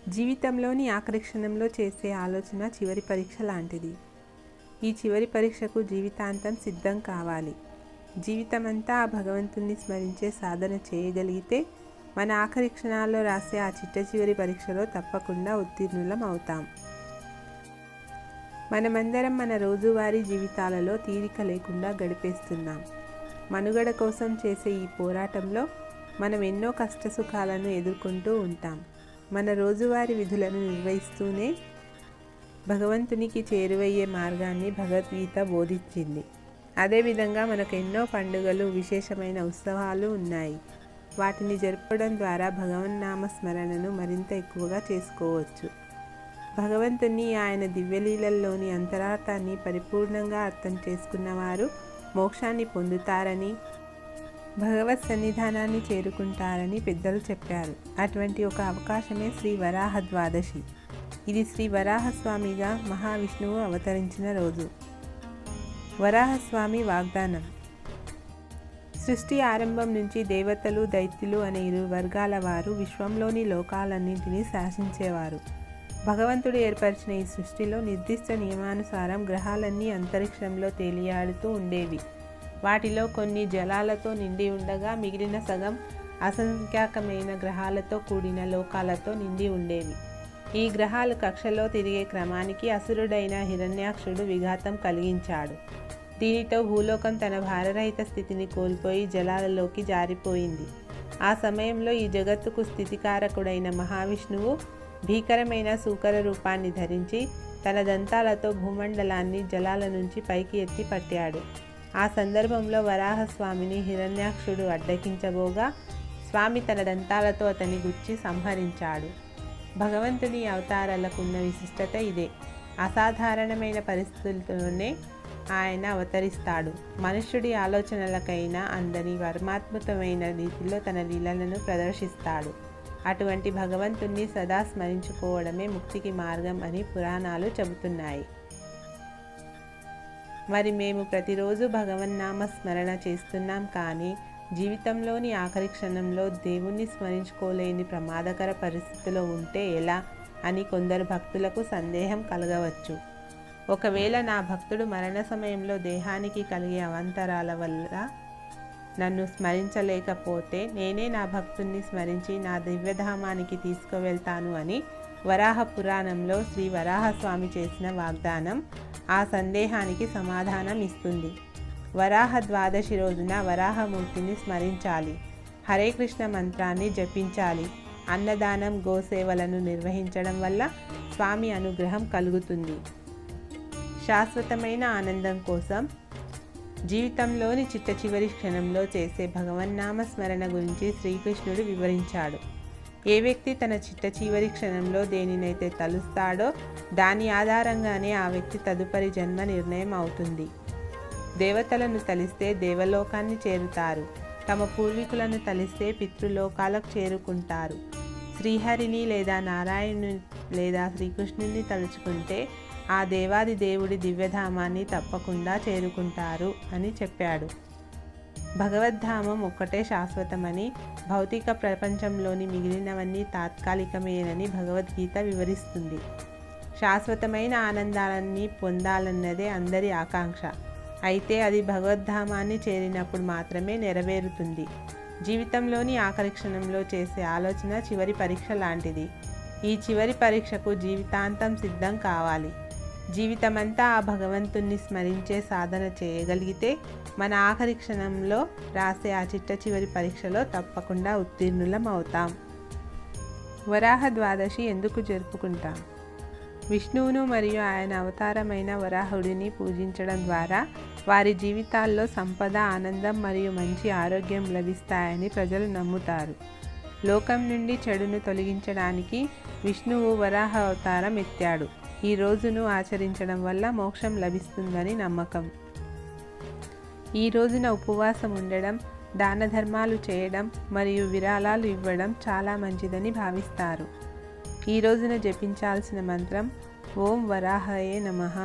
జీవితంలోని ఆఖరి క్షణంలో చేసే ఆలోచన చివరి పరీక్ష లాంటిది. ఈ చివరి పరీక్షకు జీవితాంతం సిద్ధం కావాలి. జీవితమంతా ఆ భగవంతుణ్ణి స్మరించే సాధన చేయగలిగితే మన ఆఖరి క్షణాల్లో రాసే ఆ చిట్ట చివరి పరీక్షలో తప్పకుండా ఉత్తీర్ణులం అవుతాం. మనమందరం మన రోజువారీ జీవితాలలో తీరిక లేకుండా గడిపేస్తున్నాం. మనుగడ కోసం చేసే ఈ పోరాటంలో మనం ఎన్నో కష్టసుఖాలను ఎదుర్కొంటూ ఉంటాం. మన రోజువారీ విధులను నిర్వహిస్తూనే భగవంతునికి చేరువయ్యే మార్గాన్ని భగవద్గీత బోధించింది. అదేవిధంగా మనకు ఎన్నో పండుగలు, విశేషమైన ఉత్సవాలు ఉన్నాయి. వాటిని జరపడం ద్వారా భగవన్నామ స్మరణను మరింత ఎక్కువగా చేసుకోవచ్చు. భగవంతుని, ఆయన దివ్యలీలల్లోని అంతరార్థాన్ని పరిపూర్ణంగా అర్థం చేసుకున్నవారు మోక్షాన్ని పొందుతారని, భగవత్ సన్నిధానాన్ని చేరుకుంటారని పెద్దలు చెప్పారు. అటువంటి ఒక అవకాశమే శ్రీ వరాహ ద్వాదశి. ఇది శ్రీ వరాహస్వామిగా మహావిష్ణువు అవతరించిన రోజు. వరాహస్వామి వాగ్దానం: సృష్టి ఆరంభం నుంచి దేవతలు, దైత్యులు అనే ఇరు వర్గాల వారు విశ్వంలోని లోకాలన్నింటినీ శాసించేవారు. భగవంతుడు ఏర్పరిచిన ఈ సృష్టిలో నిర్దిష్ట నియమానుసారం గ్రహాలన్నీ అంతరిక్షంలో తేలియాడుతూ ఉండేవి. వాటిలో కొన్ని జలాలతో నిండి ఉండగా మిగిలిన సగం అసంఖ్యాకమైన గ్రహాలతో కూడిన లోకాలతో నిండి ఉండేవి. ఈ గ్రహాలు కక్షలో తిరిగే క్రమానికి అసురుడైన హిరణ్యాక్షుడు విఘాతం కలిగించాడు. దీనితో భూలోకం తన భారరహిత స్థితిని కోల్పోయి జలాలలోకి జారిపోయింది. ఆ సమయంలో ఈ జగత్తుకు స్థితికారకుడైన మహావిష్ణువు భీకరమైన సూకర రూపాన్ని ధరించి తన దంతాలతో భూమండలాన్ని జలాల నుంచి పైకి ఎత్తి పట్టాడు. ఆ సందర్భంలో వరాహస్వామిని హిరణ్యాక్షుడు అడ్డగించబోగా స్వామి తన దంతాలతో అతన్ని గుచ్చి సంహరించాడు. భగవంతుని అవతారాలకున్న విశిష్టత ఇదే. అసాధారణమైన పరిస్థితులతోనే ఆయన అవతరిస్తాడు. మనుష్యుడి ఆలోచనలకైనా అందని పరమాత్మకమైన రీతిలో తన లీలలను ప్రదర్శిస్తాడు. అటువంటి భగవంతుణ్ణి సదా స్మరించుకోవడమే ముక్తికి మార్గం అని పురాణాలు చెబుతున్నాయి. మరి మేము ప్రతిరోజు భగవన్నామ స్మరణ చేస్తున్నాం, కానీ జీవితంలోని ఆఖరి క్షణంలో దేవుణ్ణి స్మరించుకోలేని ప్రమాదకర పరిస్థితిలో ఉంటే ఎలా అని కొందరు భక్తులకు సందేహం కలగవచ్చు. ఒకవేళ నా భక్తుడు మరణ సమయంలో దేహానికి కలిగే అవాంతరాల వల్ల నన్ను స్మరించలేకపోతే నేనే నా భక్తుణ్ణి స్మరించి నా దివ్యధామానికి తీసుకువెళ్తాను అని వరాహ పురాణంలో శ్రీ వరాహస్వామి చేసిన వాగ్దానం ఆ సందేహానికి సమాధానం ఇస్తుంది. వరాహ ద్వాదశి రోజున వరాహమూర్తిని స్మరించాలి. హరే కృష్ణ మంత్రాన్ని జపించాలి. అన్నదానం, గోసేవలను నిర్వహించడం వల్ల స్వామి అనుగ్రహం కలుగుతుంది. శాశ్వతమైన ఆనందం కోసం జీవితంలోని చిట్ట చివరి క్షణంలో చేసే భగవన్నామ స్మరణ గురించి శ్రీకృష్ణుడు వివరించాడు. ఏ వ్యక్తి తన చిట్ట చివరి క్షణంలో దేనినైతే తలుస్తాడో దాని ఆధారంగానే ఆ వ్యక్తి తదుపరి జన్మ నిర్ణయం అవుతుంది. దేవతలను తలిస్తే దేవలోకాన్ని చేరుతారు. తమ పూర్వీకులను తలిస్తే పితృలోకాలకు చేరుకుంటారు. శ్రీహరిని లేదా నారాయణుని లేదా శ్రీకృష్ణుని తలుచుకుంటే ఆ దేవాది దేవుడి దివ్యధామాన్ని తప్పకుండా చేరుకుంటారు అని చెప్పాడు. భగవద్ధామం ఒక్కటే శాశ్వతమని, భౌతిక ప్రపంచంలోని మిగిలినవన్నీ తాత్కాలికమేనని భగవద్గీత వివరిస్తుంది. శాశ్వతమైన ఆనందాలన్నీ పొందాలన్నదే అందరి ఆకాంక్ష. అయితే అది భగవద్ధామాన్ని చేరినప్పుడు మాత్రమే నెరవేరుతుంది. జీవితంలోని ఆఖరి క్షణంలో చేసే ఆలోచన చివరి పరీక్ష లాంటిది. ఈ చివరి పరీక్షకు జీవితాంతం సిద్ధం కావాలి. జీవితమంతా ఆ భగవంతుణ్ణి స్మరించే సాధన చేయగలిగితే మన ఆఖరి క్షణంలో రాసే ఆ చిట్ట చివరి పరీక్షలో తప్పకుండా ఉత్తీర్ణులం అవుతాం. వరాహ ద్వాదశి ఎందుకు జరుపుకుంటాం? విష్ణువును మరియు ఆయన అవతారమైన వరాహుడిని పూజించడం ద్వారా వారి జీవితాల్లో సంపద, ఆనందం మరియు మంచి ఆరోగ్యం లభిస్తాయని ప్రజలు నమ్ముతారు. లోకం నుండి చెడును తొలగించడానికి విష్ణువు వరాహ అవతారం ఎత్తాడు. ఈ రోజును ఆచరించడం వల్ల మోక్షం లభిస్తుందని నమ్మకం. ఈ రోజున ఉపవాసం ఉండడం, దాన ధర్మాలు చేయడం మరియు విరాళాలు ఇవ్వడం చాలా మంచిదని భావిస్తారు. ఈ రోజున జపించాల్సిన మంత్రం ఓం వరాహయే నమః.